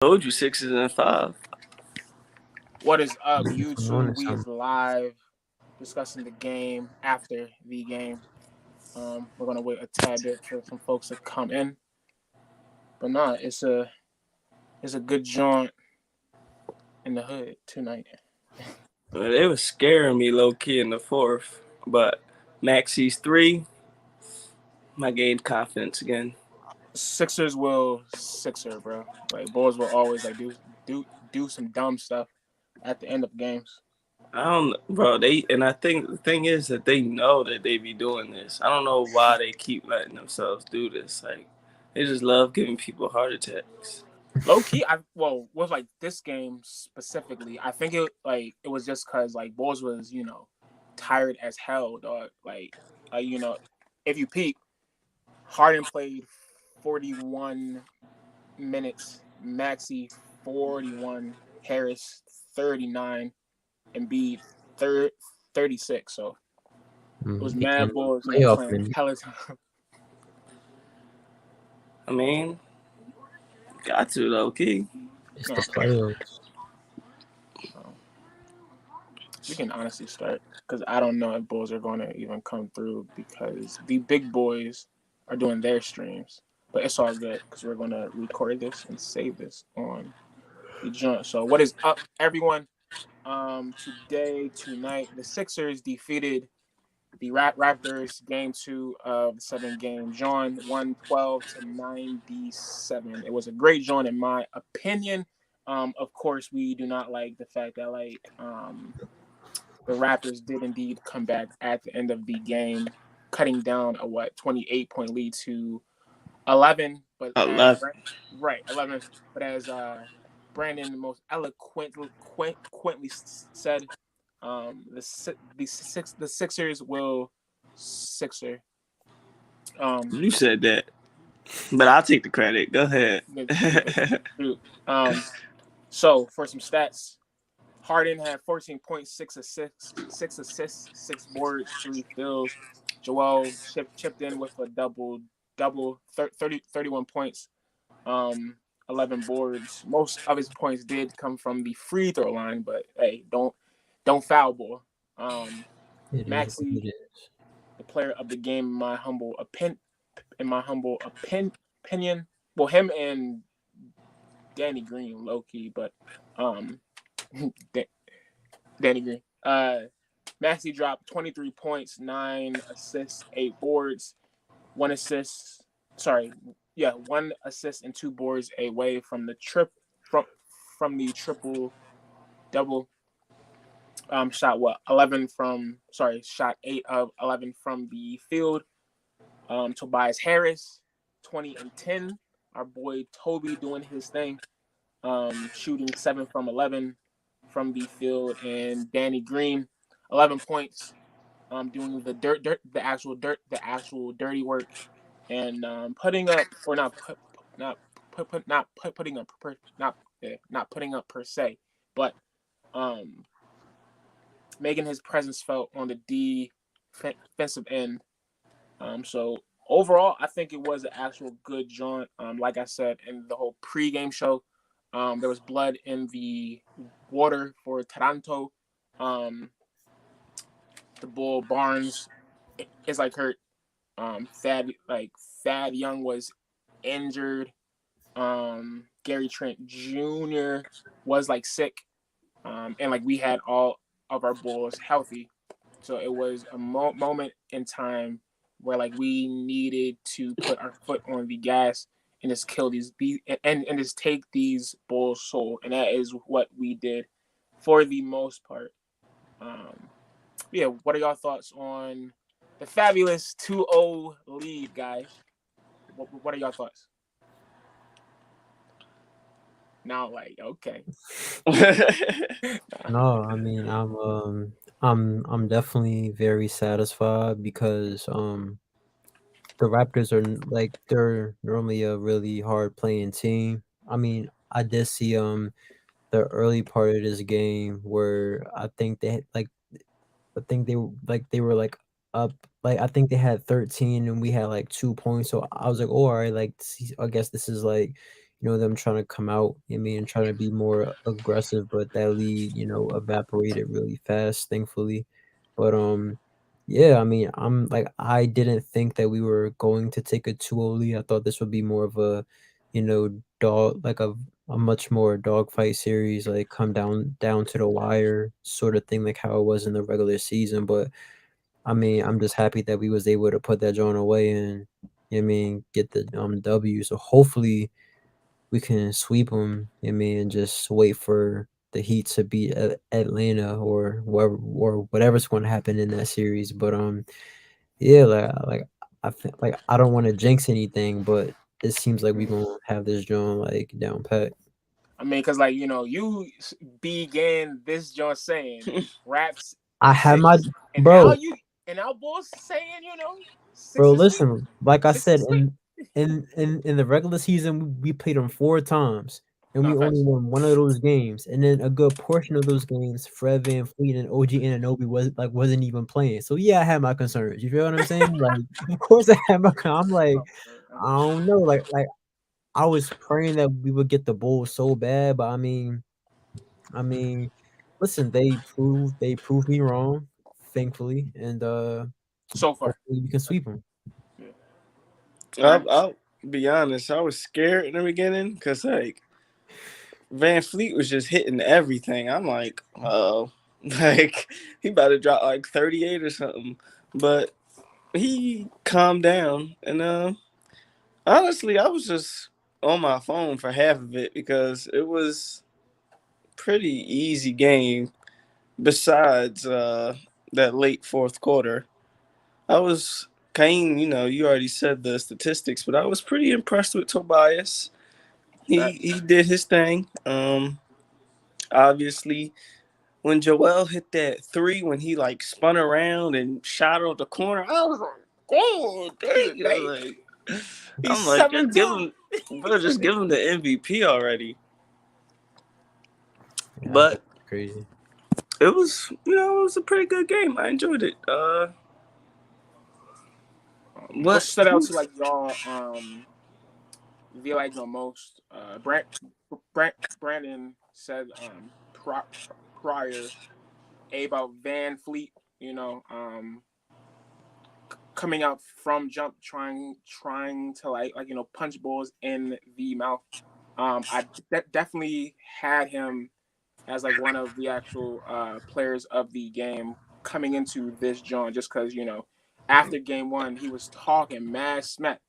Told you 6 and 5. What is up, I'm on YouTube? to We is something. live discussing the game after the game. We're gonna wait a tad bit for some folks to come in, but nah, it's a good jaunt in the hood tonight. They was scaring me low key in the fourth, but Maxi's 3, I gained confidence again. Sixers will sixer, bro. Like Bulls will always like do some dumb stuff at the end of games. I don't, bro. I think the thing is that they know that they be doing this. I don't know why they keep letting themselves do this. Like they just love giving people heart attacks. Low key, with like this game specifically, I think it was just because like Bulls was tired as hell, dog. If you peep, Harden played 41 minutes, Maxi 41, Harris 39, and Embiid 36. So it was Became Mad Bulls, a playoff playing man. hella time. I mean, got to low key. It's the No, playoffs. no. We can honestly start because I don't know if Bulls are going to even come through because the big boys are doing their streams. But it's all good because we're going to record this and save this on the joint. So what is up, everyone? Tonight, the Sixers defeated the Raptors game 2 of the 7 game John 112-97. It was a great John in my opinion. Of course, we do not like the fact that the Raptors did indeed come back at the end of the game, cutting down a 28-point lead to 11. But I as left. right 11, but as Brandon most eloquently said, the Sixers will Sixer. Um, You said that, but I'll take the credit. Go ahead. shoot. So for some stats, Harden had 14.6 assists, 6 boards, 3 steals. Joel chipped in with a double, 31 points, 11 boards. Most of his points did come from the free throw line, but hey, don't foul ball. It is what Maxi, it is. the player of the game, opinion. Well, him and Danny Green, low key, but um, Danny Green. Maxi dropped 23 points, 9 assists, 8 boards, 1 assist. Sorry, yeah, 1 assist and 2 boards away from the triple double. Shot 8 of 11 from the field. Tobias Harris, 20 and 10. Our boy Toby doing his thing, shooting 7 from 11 from the field, and Danny Green, 11 points, doing the actual dirty work, and putting up or not put not put not put, putting up per, not putting up per se, but um making his presence felt on the defensive end. So overall, I think it was an actual good joint. Like I said in the whole pregame show, there was blood in the water for Taranto. Um, the bull Barnes is like hurt. Thad Young was injured. Gary Trent Jr. was like sick. And like we had all of our bulls healthy. So it was a moment in time where like we needed to put our foot on the gas and just kill these and just take these bulls soul, and that is what we did for the most part. Um, yeah, what are y'all thoughts on the fabulous 2-0 lead, guys? What are y'all thoughts? Now, like, okay. No, I mean I'm definitely very satisfied because the Raptors are like they're normally a really hard playing team. I mean, I did see the early part of this game where I think they had, like they were like up, like I think they had 13 and we had like 2 points. So I was like, oh, all right, like I guess this is like them trying to come out, and trying to be more aggressive, but that lead, evaporated really fast, thankfully. But yeah, I'm like I didn't think that we were going to take a 2-0 lead. I thought this would be more of a, dog like a much more dogfight series, like come down to the wire sort of thing, like how it was in the regular season. But I'm just happy that we was able to put that joint away and get the W. So hopefully we can sweep them. And just wait for the Heat to beat Atlanta or whoever or whatever's going to happen in that series. But yeah, like I feel like I don't want to jinx anything, but it seems like we Mhm. gonna have this joint like down pat. I mean, because like began this joint saying raps I is had my six, and now bro. boys saying Bro, Sixers sweep, listen, like I said, Sixers sweep. in the regular season, we played them 4 times, and No we only facts. won one of those games, and then a good portion of those games, Fred VanVleet and OG Anunoby wasn't even playing. So yeah, I had my concerns. You feel what I'm saying? Like, of course I had I'm like, I don't know, like I was praying that we would get the Bulls so bad, but I mean, listen, they proved me wrong, thankfully, and So far, hopefully we can sweep them. yeah. Rams. I'll be honest. I was scared in the beginning because like Van Fleet was just hitting everything. I'm like, oh, like he about to drop like 38 or something. But he calmed down, and honestly, I was just on my phone for half of it because it was pretty easy game. Besides that late fourth quarter, I was Kane. You already said the statistics, but I was pretty impressed with Tobias. Facts. He did his thing. Obviously, when Joel hit that three, when he like spun around and shot out the corner, I was like, "Oh, dang!" They, he's I'm like, seven just give two. him, bro, just give him the MVP already. Yeah, I thought But it was crazy. it was, it was a pretty good game. I enjoyed it. What What? stood out to like y'all? Feel like most. Brandon said prior about Van Fleet. Coming out from jump, trying to punch balls in the mouth. I definitely had him as like one of the actual players of the game coming into this John, just because after game one he was talking mad smack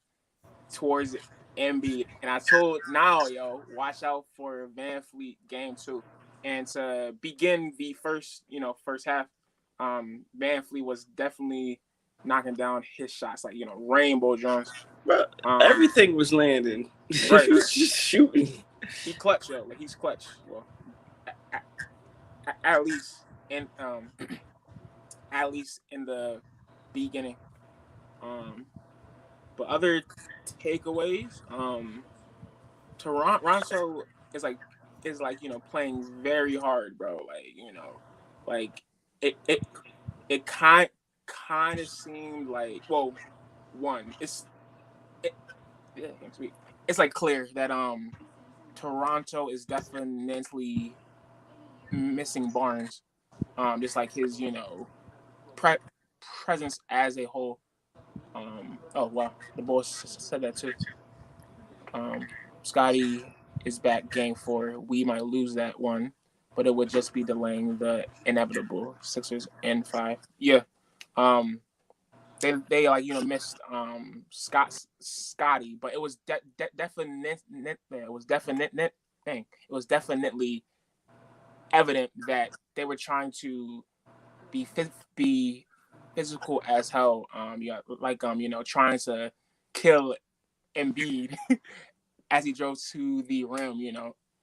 towards Embiid, and I told now, watch out for Van Fleet game two, and to begin the first half, Van Fleet was definitely knocking down his shots like rainbow Jones. Bro, Um, everything was landing. He right, was just shooting. he clutch like he's clutch. Well, at, at least in at least in the beginning. Um, but other takeaways, Toronto is like playing very hard, bro. Like it it kind of seemed like, well, one it, yeah, sweet. It's like clear that Toronto is definitely missing Barnes. Just like his pre- presence as a whole. Oh wow, the boss said that too. Um, Scotty is back game four. We might lose that one, but it would just be delaying the inevitable Sixers in five. Yeah. Um, they like missed Scotty, but it was definite. It was definite thing. It was definitely evident that they were trying to be physical as hell. Yeah, like trying to kill Embiid as he drove to the rim.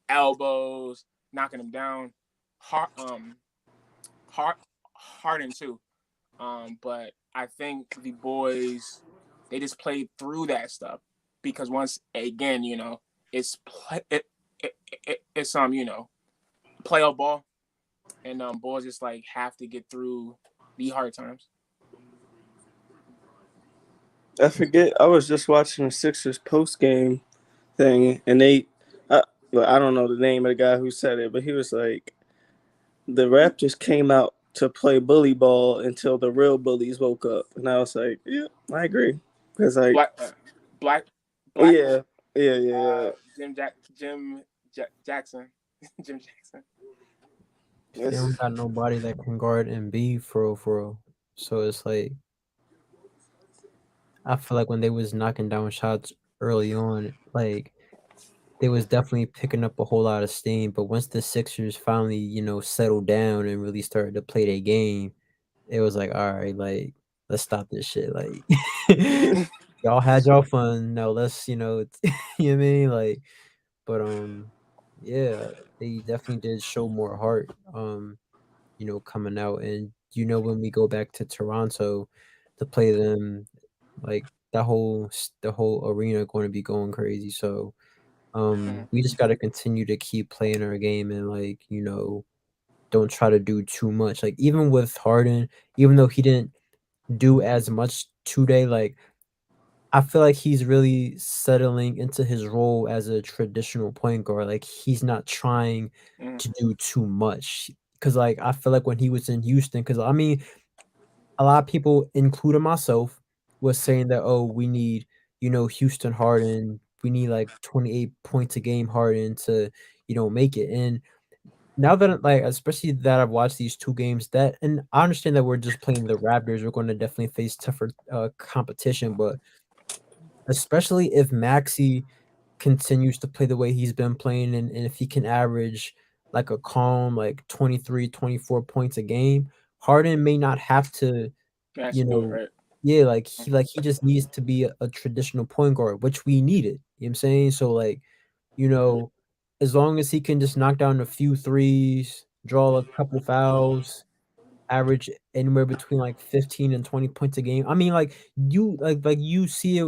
Elbows, knocking him down. Hard, hard, Harden too. But I think the boys they just played through that stuff because once again, it's it's playoff ball, and boys just like have to get through the hard times. I forget. I was just watching the Sixers post game thing, and But I don't know the name of the guy who said it, but he was like, the Raptors came out to play bully ball until the real bullies woke up, and I was like, yeah, I agree, because like, Black, Black, Black, yeah, yeah. Jackson, Jim Jackson. They It's, don't got nobody that can guard Embiid for real, for real. So it's like I feel like when they was knocking down shots early on, like they was definitely picking up a whole lot of steam. But once the Sixers finally, settled down and really started to play their game, it was like, all right, like let's stop this shit. Like y'all had y'all fun. Now let's, you know what I mean? Like, but yeah, they definitely did show more heart. Coming out. And when we go back to Toronto to play them, like the whole arena going to be going crazy. So Mhm. we just got to continue to keep playing our game and like don't try to do too much. Like even with Harden, even though he didn't do as much today, like I feel like he's really settling into his role as a traditional point guard. Like he's not trying Mhm. to do too much. Cause like I feel like when he was in Houston, cause I mean a lot of people, including myself, was saying that, oh, we need, Houston Harden. We need like 28 points a game Harden to, make it. And now that like, especially that I've watched these two games, that and I understand that we're just playing the Raptors, we're going to definitely face tougher competition, but especially if Maxi continues to play the way he's been playing and if he can average like a calm like 23, 24 points a game, Harden may not have to, you Actually, do it know right. yeah, like he just needs to be a traditional point guard, which we needed. You know what I'm saying? So like, you know, as long as he can just knock down a few threes, draw a couple fouls, average anywhere between like 15 and 20 points a game. I mean, like you see it,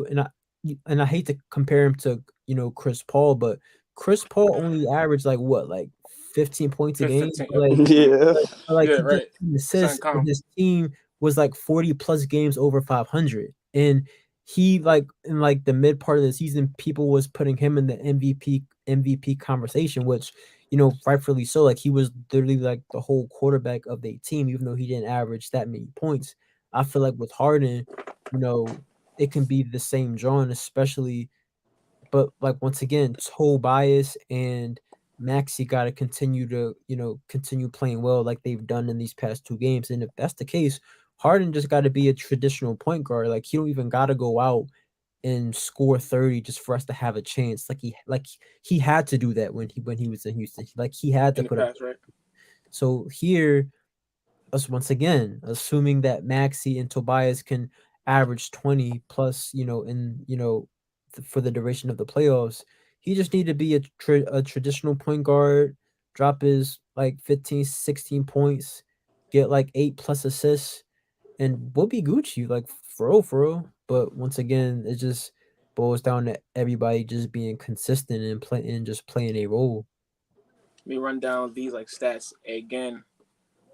and I hate to compare him to Chris Paul, but Chris Paul only averaged like what, like 15 points a game. 15. Like yeah. like Yeah, he just right. Something assists, and calm. his team was like 40 plus games over 500. And he like in like the mid part of the season, people was putting him in the MVP conversation, which rightfully so. Like he was literally like the whole quarterback of the team, even though he didn't average that many points. I feel like with Harden, it can be the same drawing, especially but like once again, Tobias and Maxi got to continue to continue playing well like they've done in these past two games. And if that's the case, Harden just got to be a traditional point guard. Like he don't even got to go out and score 30 just for us to have a chance. Like he had to do that when he was in Houston. Like he had to In the put up. past, right? So here us once again, assuming that Maxi and Tobias can average 20 plus, for the duration of the playoffs, he just need to be a traditional point guard, drop his like 15, 16 points, get like 8 plus assists, and we'll be Gucci, like for real, for real. But once again, it just boils down to everybody just being consistent and playing, just playing a role. Let me run down these like stats again.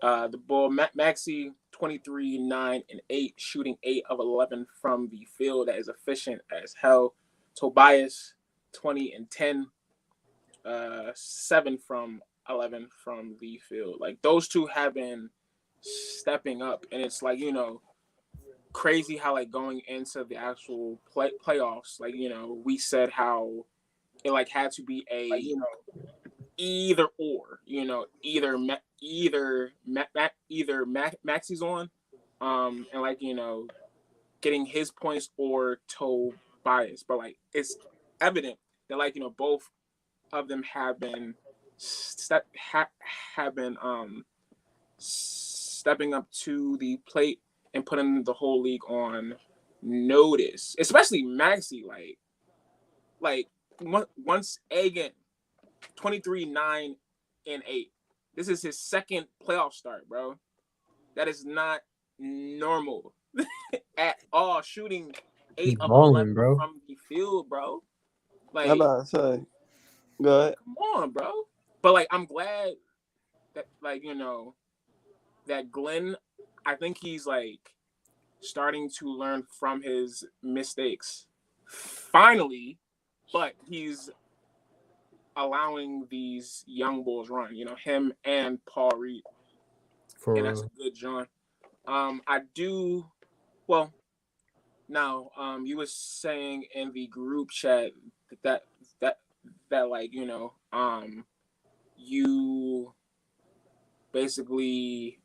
The ball, Maxi 23, 9, and 8, shooting 8 of 11 from the field. That is efficient as hell. Tobias 20 and 10, 7 from 11 from the field. Like those two have been stepping up, and it's like crazy how like going into the actual playoffs, like we said how it like had to be a either or, Maxi's on, and like getting his points or Tobias, but like it's evident that like both of them have been have been stepping up to the plate and putting the whole league on notice, especially Maxi. Like once again, 23, 9, and 8. This is his second playoff start, bro. That is not normal at all. Shooting He 8 of balling, 11 bro. from the field, bro. I'm Like, about to say, go ahead. come on, bro. But like, I'm glad that like that Glenn. I think he's like starting to learn from his mistakes. Finally, but he's allowing these young bulls run. You know, him and Paul Reed, and that's For a good John. I do well. Now, you was saying in the group chat that that that like you basically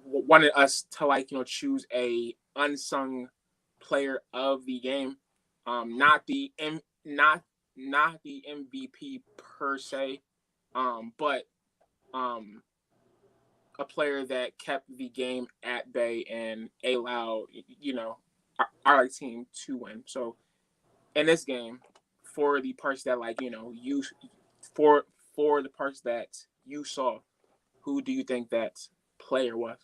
wanted us to choose a unsung player of the game, not not the MVP per se, but um a player that kept the game at bay and allowed our team to win. So in this game, for the parts that you for for the parts that you saw, who do you think that player was?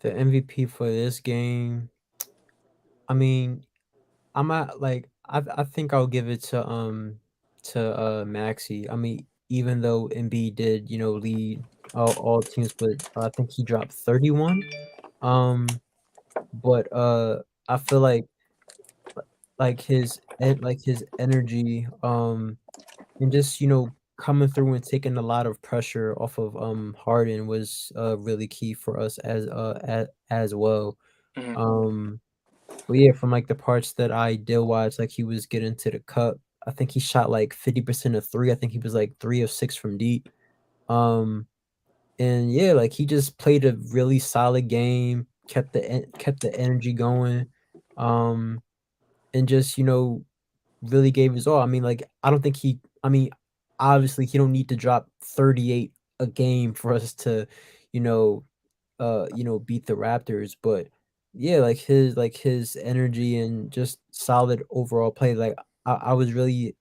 the MVP for this game, I mean, I'm at like I think I'll give it to Maxi. I mean, even though MB did lead all teams, but I think he dropped 31. Um, but I feel like his energy and just coming through and taking a lot of pressure off of Harden was really key for us as well. Mm-hmm. Um, but yeah, from like the parts that I did watch, like he was getting to the cup. I think he shot like 50% of three. I think he was like 3 of 6 from deep. Um, and yeah, like he just played a really solid game, kept the energy going, um, and just really gave his all. I mean, like I don't think I mean, obviously he don't need to drop 38 a game for us to, you know, beat the Raptors, but yeah, like his energy and just solid overall play. Like I was really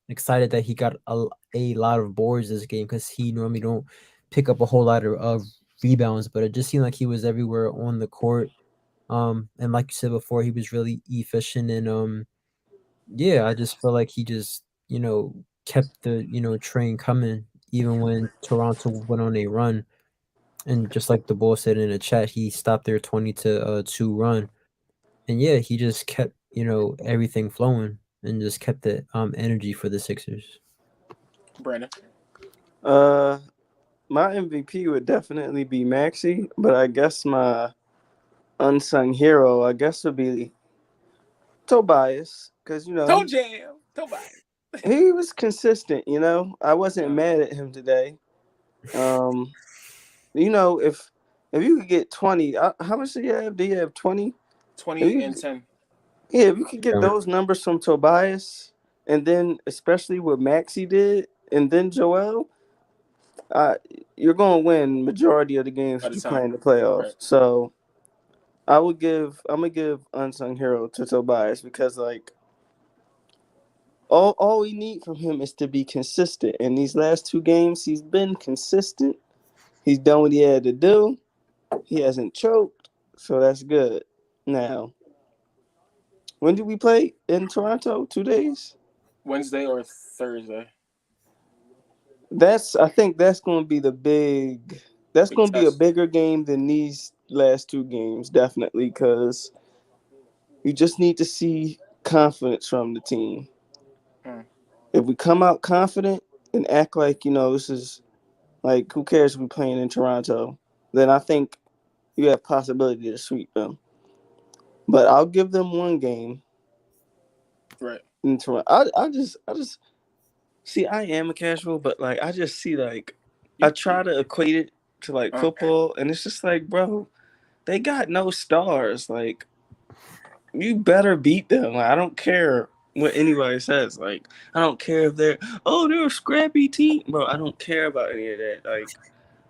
excited that he got a lot of boards this game because he normally don't pick up a whole lot of rebounds, but it just seemed like he was everywhere on the court. And like you said before, he was really efficient and yeah, I just feel like he just kept the train coming even when Toronto went on a run. And just like the bull said in the chat, he stopped their 20 to 2 run. And yeah, he just kept, everything flowing and just kept the energy for the Sixers. Brandon. Uh, my MVP would definitely be Maxi, but I guess my unsung hero, I guess, would be Tobias, because Toe Jam. Toe Bias. he was consistent. I wasn't Uh, mad at him today. Um, if you could get 20, how much do you have? Do you have 20? If 20 you, and 10. yeah, if you could get Yeah. those numbers from Tobias, and then especially what Maxi did, and then Joel, uh, you're going to win majority of the games By that the you play time. in the playoffs. Right. So I'm gonna give unsung hero to Tobias because like all we need from him is to be consistent. In these last two games, he's been consistent. He's done what he had to do. He hasn't choked, so that's good. Now, when did we play in Toronto? 2 days. Wednesday or Thursday. I think that's going to be the big. That's Big going to be a test. bigger game than these last two games, definitely, because you just need to see confidence from the team. Mm. If we come out confident and act like this is like who cares if we're playing in Toronto, then I think you have possibility to sweep them. But I'll give them one game Right. in Toronto. I just see. I am a casual, but like I just see like I You. try to equate it to like Uh, football, and it's just like, bro, they got no stars. Like you better beat them. Like, I don't care what anybody says. Like I don't care if they're a scrappy team, bro. I don't care about any of that. Like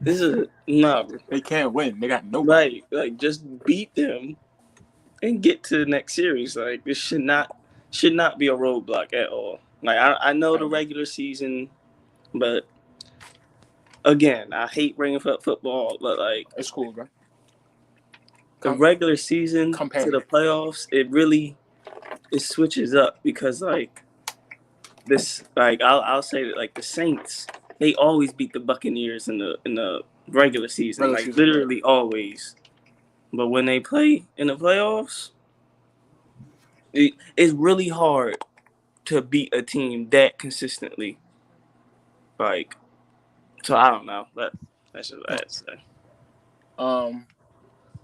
this is no they can't win. They got nobody. right. Like just beat them and get to the next series. Like this should not be a roadblock at all. Like I know I the agree. regular season, but again, I hate bringing up football, but like It's cool, bro. the regular season to Compare. the playoffs, it switches up because like this, like I'll say that like the Saints, they always beat the Buccaneers in the regular season, Regular like season, right? literally always. But when they play in the playoffs, it's really hard to beat a team that consistently. Like, so I don't know. That's just what I had to say.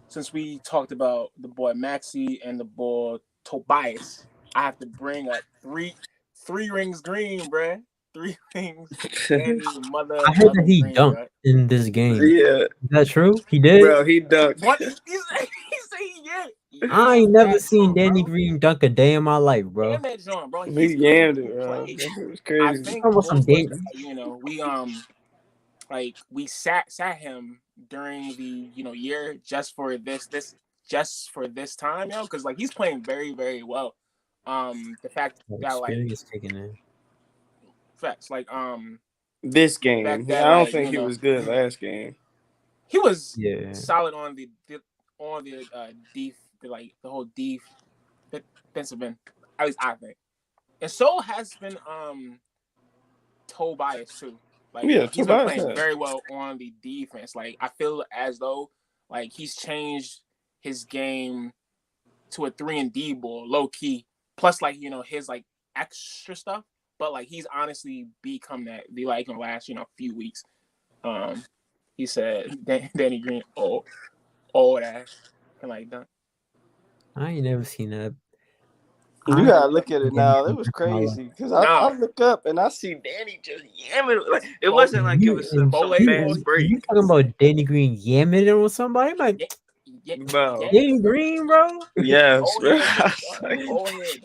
Since we talked about the boy Maxi and the boy Tobias, I have to bring up three rings green, bruh. 3 rings. Danny I heard that mother he green, dunked bruh. in this game. Yeah, Is that true? He did? bro, he dunked. What? He said yeah. I Yam ain't never that seen joint, Danny bro. Green dunk a day in my life, bro. Yam that joint, bro. He He's coming yammed to it, bro. play. That was I crazy. think Almost some Bulls was, Danny. we sat him during the year just for this time, because like he's playing very, very well. The fact that like Experience taken in. facts like This the game, fact I that don't like think he was good last game. he was Yeah. solid on the like the whole defensive end, at least I think, and so has been Tobias too. Like Yeah, he's been Tobias playing had. very well on the defense. Like I feel as though like he's changed his game to a 3-and-D ball, low key. Plus like his like extra stuff, but like he's honestly become that the like in the last few weeks. He said Danny Green, that can like dunk. I ain't never seen that. You I gotta ain't look at it never seen now. It Danny was Green in my life. crazy because Now I look up and I see Danny just yamming. Like, it Bo- wasn't like it You was and some Bole fast you, break, you talking about Danny Green yamming it on somebody? I'm like, bro. Danny Green, bro. Yes, old bro. head, I was like, old head.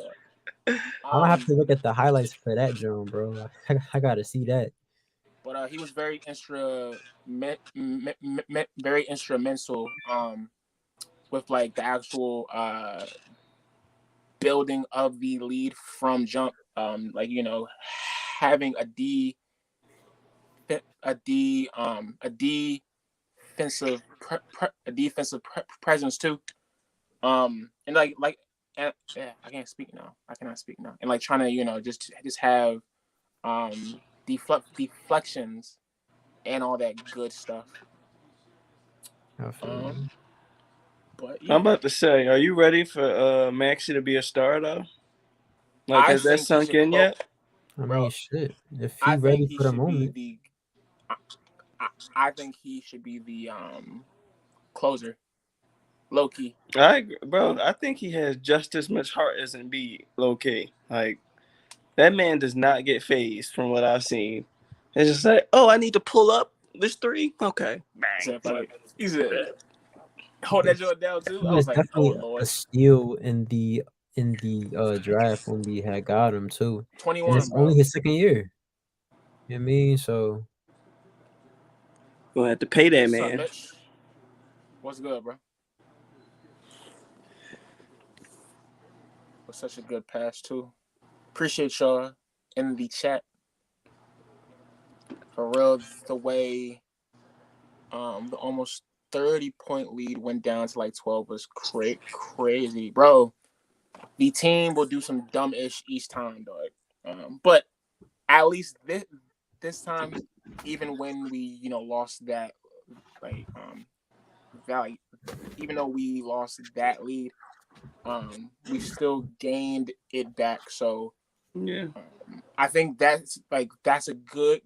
I'm gonna have to look at the highlights for that, Jerome, bro. I gotta see that. But he was very very instrumental with like the actual building of the lead from jump, like having a defensive presence too, and like and, yeah, I can't speak now. I cannot speak now. And like trying to just have deflections and all that good stuff. I feel you. But I'm yeah, about to say, are you ready for Maxi to be a star though? Like, I has that think he sunk should in yet? I bro. mean, shit. If he I think ready he for the should be moment, the. I think he should be the closer, low key. Bro, I think he has just as much heart as Embiid, low key. Like, that man does not get phased from what I've seen. It's just like, oh, I need to pull up this 3. Okay, bang. He said, hold that joint down too. he I was was like, oh definitely a Lord, steal in the draft when we had got him too, and 21, it's only bro. his second year. You know what I mean? So Gonna have to pay that What's up, man. Mitch? What's good, bro? Was such a good pass too. Appreciate y'all in the chat. For real, the way the almost 30-point lead went down to like 12 was crazy, bro. The team will do some dumb-ish each time, dog. But at least this time, even when we lost that like value, even though we lost that lead, we still gained it back. So Yeah. I think that's a good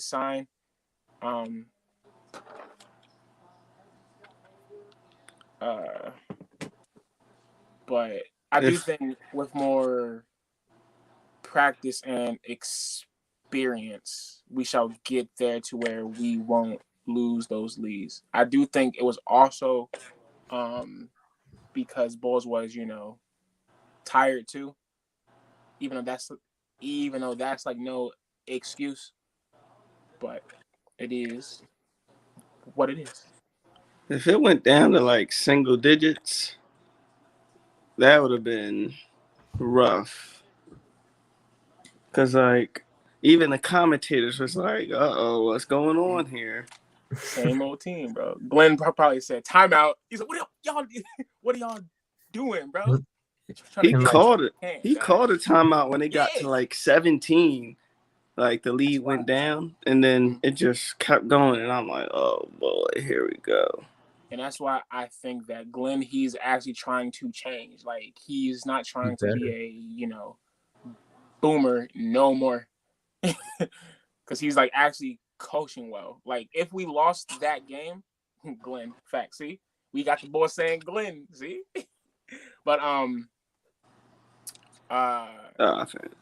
sign. But I do think with more practice and experience, we shall get there to where we won't lose those leads. I do think it was also because Bulls was tired too, even though that's like no excuse, but it is what it is. If it went down to like single digits, that would have been rough. Cause like even the commentators was like, "Uh-oh, what's going on here?" Same old team, bro. Glenn probably said timeout. He's like, what are y'all doing, bro? He called it. Hands, He called a timeout when it got Yeah. to like 17. Like the lead went down, and then it just kept going, and I'm like, "Oh boy, here we go." And that's why I think that Glenn, he's actually trying to change. Like, he's not Be trying to be better. a boomer no more. Because he's like actually coaching well. Like, if we lost that game, Glenn, fact, see? We got the boy saying Glenn, see? But I think.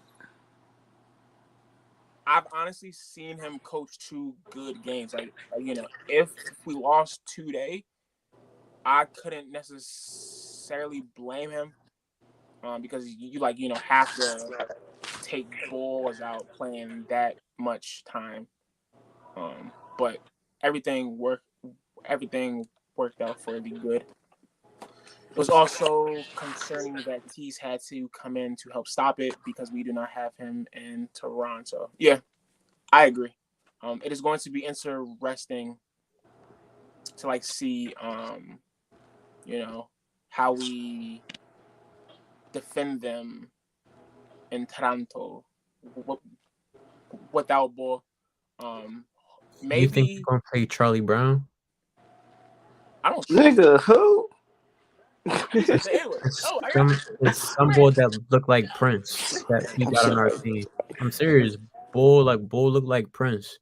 I've honestly seen him coach 2 good games. Like if we lost today, I couldn't necessarily blame him, because you have to take balls out playing that much time. But everything worked. Everything worked out for the good. It was also concerning that Tease had to come in to help stop it because we do not have him in Toronto. Yeah, I agree. It is going to be interesting to see how we defend them in Toronto without ball. You think Maybe we're gonna play Charlie Brown? I don't. Nigga, who? You said the N word. Oh, I got It's some boy that look like Prince that we I'm got on our sorry. team. I'm serious. Bull look like Prince.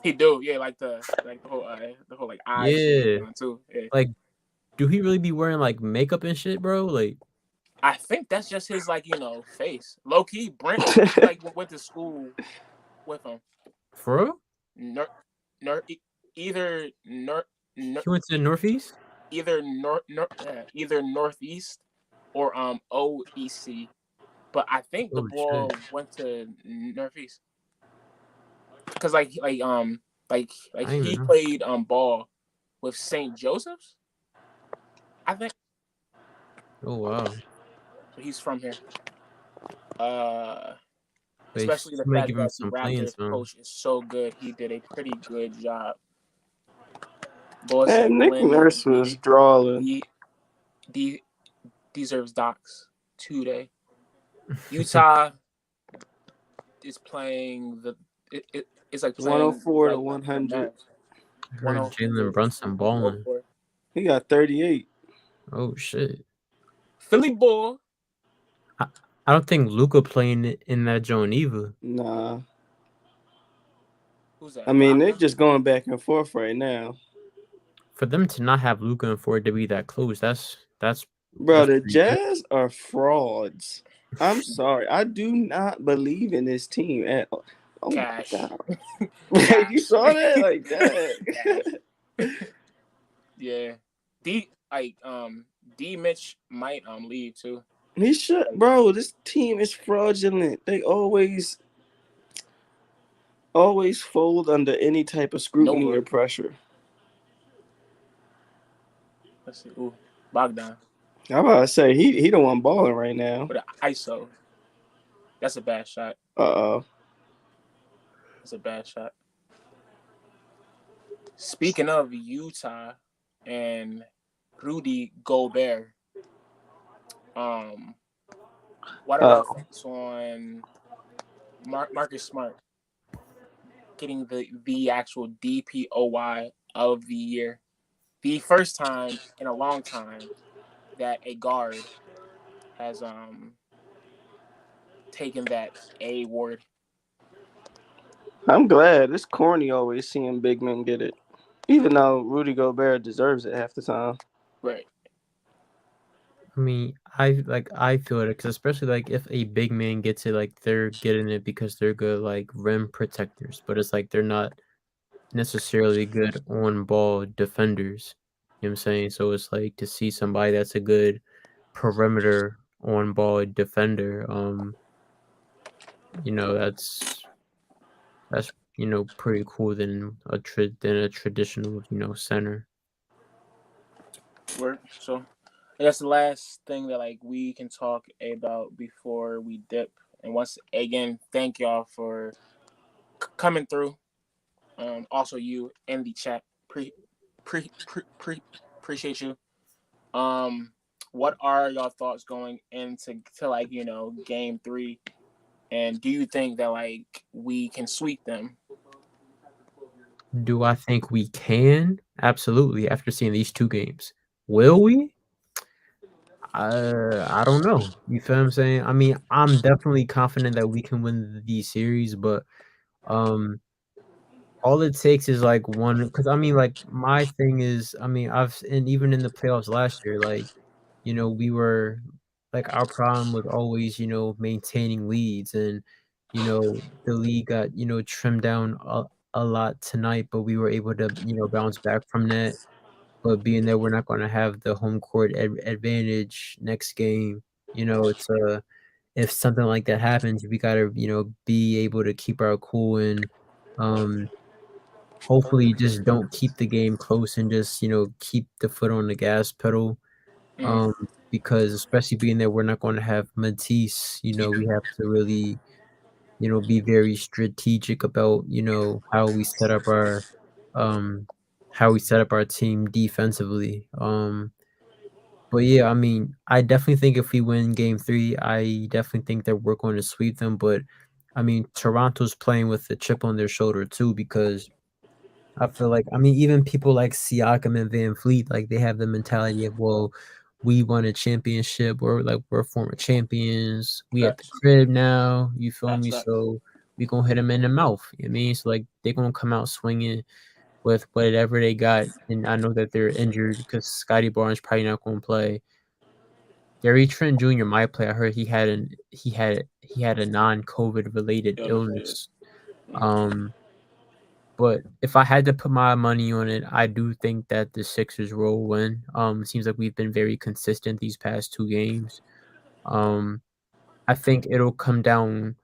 he do. Yeah, like the whole eye shit Yeah. going on too. Yeah. Like, do he really be wearing like makeup and shit, bro? Like, I think that's just his face. Low key, Brent went to school with him. for real? Ner, either ner, He went to the Northeast? either Northeast or OEC. But I think the Oh ball shit. went to Northeast because I didn't even he know. played ball with St. Joseph's. I think Oh wow. so. He's from here. Wait, Especially the somebody fact give him that the some playing Raptors time. coach is so good. He did a pretty good job. Boy said And Nick Glenn Nurse was drawing. he deserves docs today. Utah is playing it's like playing 104 to like the 100. Mavs. I heard 104 Jalen Brunson balling. He got 38. Oh shit. Philly ball. I don't think Luca playing in that joint either. Nah. Who's that? I mean, they're Bogdan? just going back and forth right now. For them to not have Luca and for it to be that close, that's Bro, the pretty good. Jazz are frauds. I'm sorry. I do not believe in this team at all. Oh my Cash. God. Cash. You saw that? Like that. Cash. Yeah. D Mitch might leave too. He should, bro. This team is fraudulent. They always fold under any type of scrutiny Nova. or pressure. Let's see. Ooh, Bogdan. I'm about to say he the one balling right now. With an ISO. That's a bad shot. Uh-oh. That's a bad shot. Speaking of Utah and Rudy Gobert, what are your thoughts on Marcus Smart getting the actual DPOY of the year? The first time in a long time that a guard has taken that award. I'm glad. It's corny always seeing big men get it. Even though Rudy Gobert deserves it half the time. Right. I mean, I feel it, 'cause especially like if a big man gets it, like they're getting it because they're good like rim protectors, but it's like they're not necessarily good on ball defenders. You know what I'm saying? So it's like to see somebody that's a good perimeter on ball defender, that's pretty cool than a traditional, center. Word. So I guess the last thing that we can talk about before we dip. And once again, thank y'all for coming through. Also you in the chat. Appreciate you. What are y'all thoughts going into game 3? And do you think that we can sweep them? Do I think we can Absolutely. After seeing these 2 games. Will we? I don't know. You feel what I'm saying? I mean, I'm definitely confident that we can win these series, but, um, all it takes is, like, one. Because I mean, like, my thing is, I mean, and even in the playoffs last year, like, we were like, our problem was always, maintaining leads and, the league got, trimmed down a lot tonight, but we were able to, bounce back from that. But being that we're not gonna have the home court advantage next game, it's if something like that happens, we gotta, be able to keep our cool and, um, hopefully just don't keep the game close and just, keep the foot on the gas pedal, Mm. because especially being that we're not gonna have Matisse, we have to really, be very strategic about, um, how we set up our team defensively, but yeah, I mean, I definitely think if we win game 3, I definitely think that we're going to sweep them, but, I mean, Toronto's playing with a chip on their shoulder too because I feel like I mean, even people like Siakam and Van Fleet, like, they have the mentality of, "Well, we won a championship, we're former champions, we at the Facts. crib now," you feel Facts. me? Facts. So, we gonna hit 'em in the mouth, you know what I mean? So, like, they gonna come out swinging with whatever they got, and I know that they're injured because Scotty Barnes probably not gonna play. Gary Trent Jr. might play. I heard he had a non-COVID related Illness. Yeah. illness. Um, but if I had to put my money on it, I do think that the Sixers will win. It seems like we've been very consistent these past 2 games. Um, I think it'll come down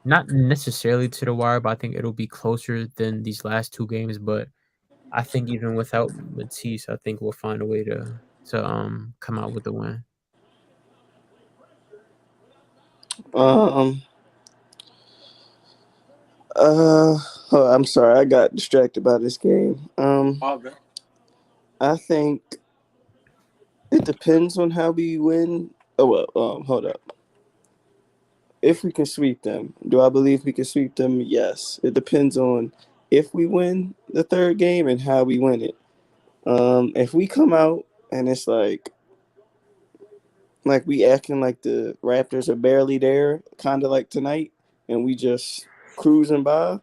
not necessarily to the wire, but I think it'll be closer than these last 2 games, but I think even without Matisse, I think we'll find a way to come out with the win. Um. Uh. Oh, I'm sorry. I got distracted by this game. All good. I think it depends on how we win. Oh well. Hold up. If we can sweep them, do I believe we can sweep them? Yes. It depends on if we win the third game and how we win it. If we come out and it's like we acting like the Raptors are barely there, kind of like tonight, and we just cruising by,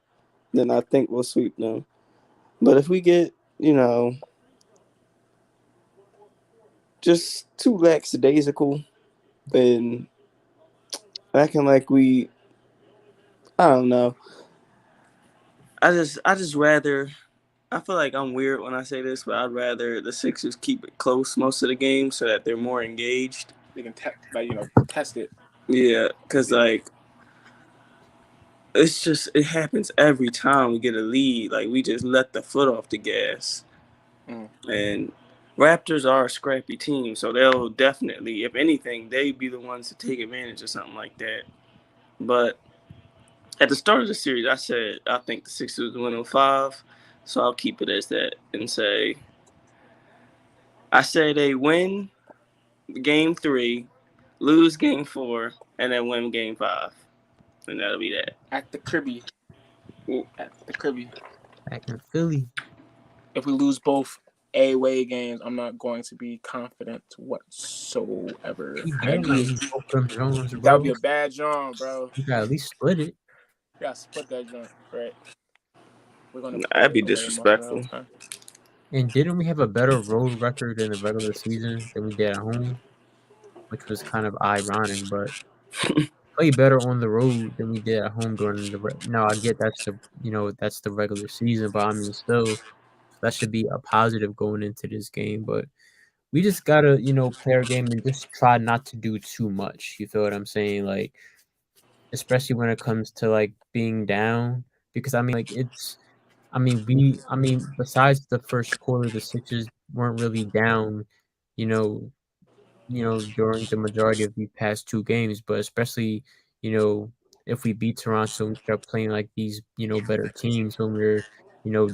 then I think we'll sweep them. But if we get, just too lackadaisical and acting like I don't know. I just rather. I feel like I'm weird when I say this, but I'd rather the Sixers keep it close most of the game so that they're more engaged. They can test it. Yeah, because Yeah. it happens every time we get a lead. Like we just let the foot off the gas. Mm. And Raptors are a scrappy team, so they'll definitely, if anything, they'd be the ones to take advantage of something like that. But at the start of the series, I said I think the Sixers win in 5, so I'll keep it as that and say I say they win game 3, lose game 4, and then win game 5, and that'll be that. At the cribby. At the cribby. Back in Philly. If we lose both away games, I'm not going to be confident whatsoever. You I better not agree. lose both them Jones, That would be bro. a bad joint, bro. You gotta at least split it. Yeah, split that joint, right? We're gonna That'd play be away most of the disrespectful. time. And didn't we have a better road record in the regular season than we did at home? Which was kind of ironic, but play better on the road than we did at home during no, I get that's the regular season, but I mean still that should be a positive going into this game. But we just gotta, play our game and just try not to do too much. You feel what I'm saying? Like, especially when it comes to like being down. Because I mean like besides the first quarter, the Sixers weren't really down, you know, during the majority of the past 2 games, but especially, you know, if we beat Toronto and start playing like these, better teams when we're,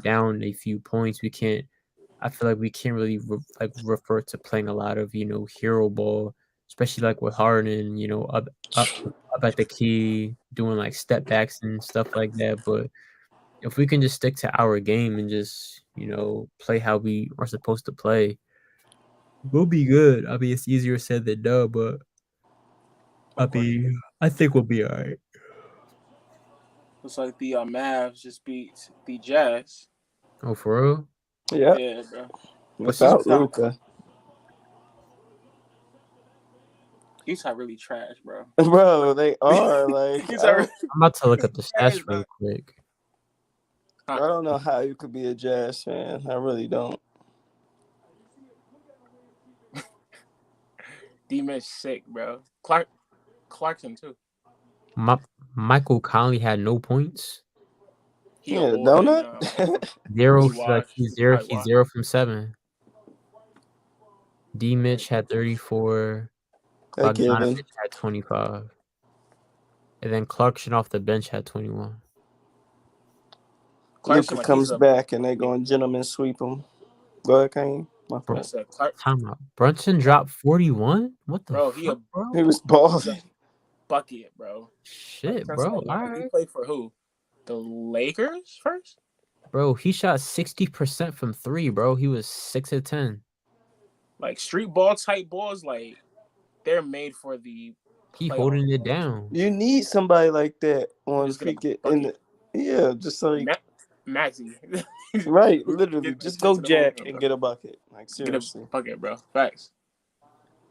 down a few points, I feel like we can't really refer to playing a lot of, hero ball, especially like with Harden, up at the key, doing like step backs and stuff like that. But if we can just stick to our game and just, play how we are supposed to play, we'll be good. I mean, it's easier said than done, but I mean, I think we'll be all right. Looks like the Mavs just beat the Jazz. Oh, for real? Yeah, Yeah, bro. without Luka. Utah really trash, bro. Bro, they are like. Utah I'm about to look up the trash, stats real quick. I don't know how you could be a Jazz fan. I really don't. D-Mitch sick, bro. Clarkson too. Michael Conley had no points. He Yeah, old donut. Zero. He washed. He's zero. Probably He's washed. 0 from 7. D. Mitch had 34. Bogdanovich had 25. And then Clarkson off the bench had 21. Luka comes back and they're going to gentleman sweep him. Go ahead, Kane. My fault. Time out. Brunson dropped 41? What the fuck, bro? He was balling. Bucket, bro. Shit, bro. All right. He played for who? The Lakers first? Bro, he shot 60% from 3, bro. He was 6 of 10. Like street ball type balls, like they're made for the. He holding it down. You need somebody like that on freaking in the just like Maxi. Right, literally. Just go jack and get a bucket. Like seriously. Get a bucket, bro. Facts.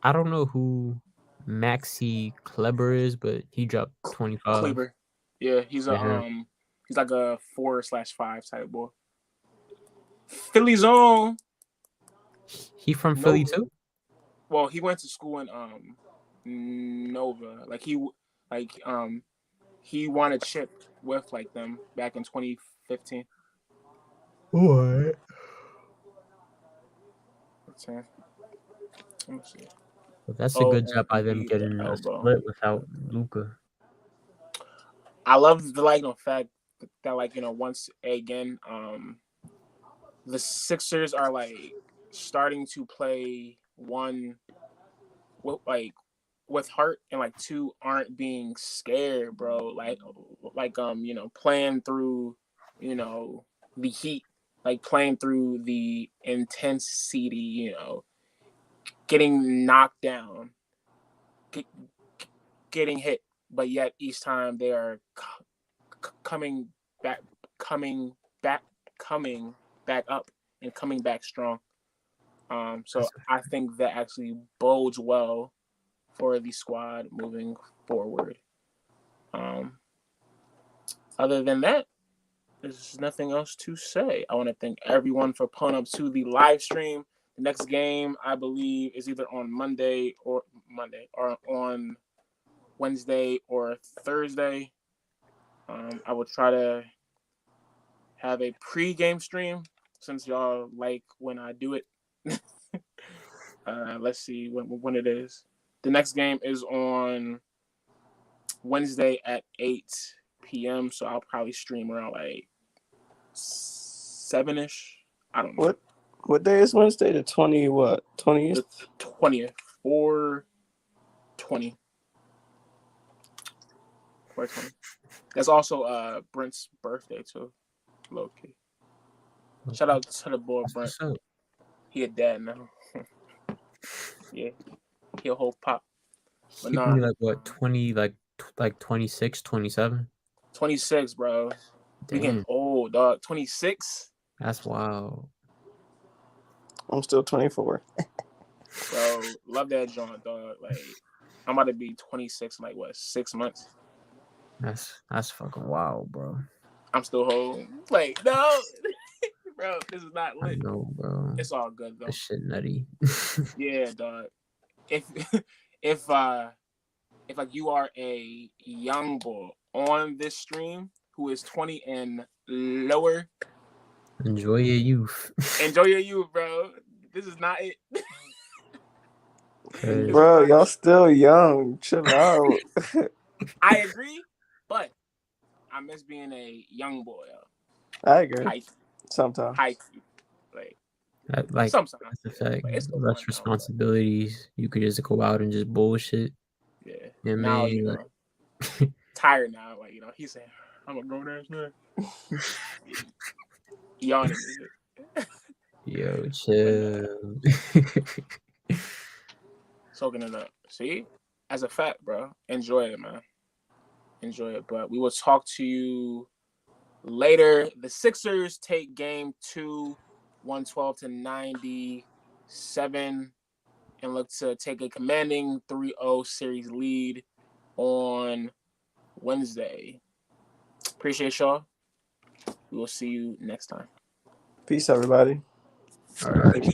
I don't know who Maxi Kleber is, but he dropped 25. Kleber. Yeah, he's he's like a 4/5 type boy. Philly's own. He from Philly too? Well, he went to school in Nova. He won a chip with like them back in 2015. What? Let me see. Well, that's a good job by them getting a split without Luka. I love the fact that once again the Sixers are starting to play one with heart and two aren't being scared, bro. Playing through the heat, playing through the intensity, getting knocked down, getting hit, but yet each time they are coming back up and coming back strong. So I think that actually bodes well for the squad moving forward. Other than that, there's nothing else to say. I want to thank everyone for pulling up to the live stream. The next game, I believe, is either on Monday or on Wednesday or Thursday. I will try to have a pre-game stream since y'all like when I do it. Let's see when it is. The next game is on Wednesday at 8 p.m. So I'll probably stream around 7-ish. I don't know. What day is Wednesday? The 20th? The 20th. 4/20. 4/20. That's also Brent's birthday too. Low key. Shout out to the boy Brent. He a dad now. Yeah. He'll hold pop. But he be 20, 26, 27? 26, bro. We getting old, dog. 26? That's wild. I'm still 24. Bro, love that joint, dog. I'm about to be 26 in 6 months. That's fucking wild, bro. I'm still home. No. Bro, this is not lit. I know, bro. It's all good though. This shit nutty. Yeah, dog. If you are a young boy on this stream who is 20 and lower, enjoy your youth. Enjoy your youth, bro. This is not it. Bro, y'all still young. Chill out. I agree, but I miss being a young boy. I agree. Sometimes. Sometimes. That's the fact. Less responsibilities. You could just go out and just bullshit. Yeah. Yeah, now, man. tired now. He said, I'm a grown ass man. Yawning is it? Yo, chill. Soaking it up. See? As a fact, bro. Enjoy it, man. Enjoy it. But we will talk to you later. The Sixers take game 2, 112-97, and look to take a commanding 3-0 series lead on Wednesday. Appreciate y'all. We will see you next time. Peace, everybody. All right.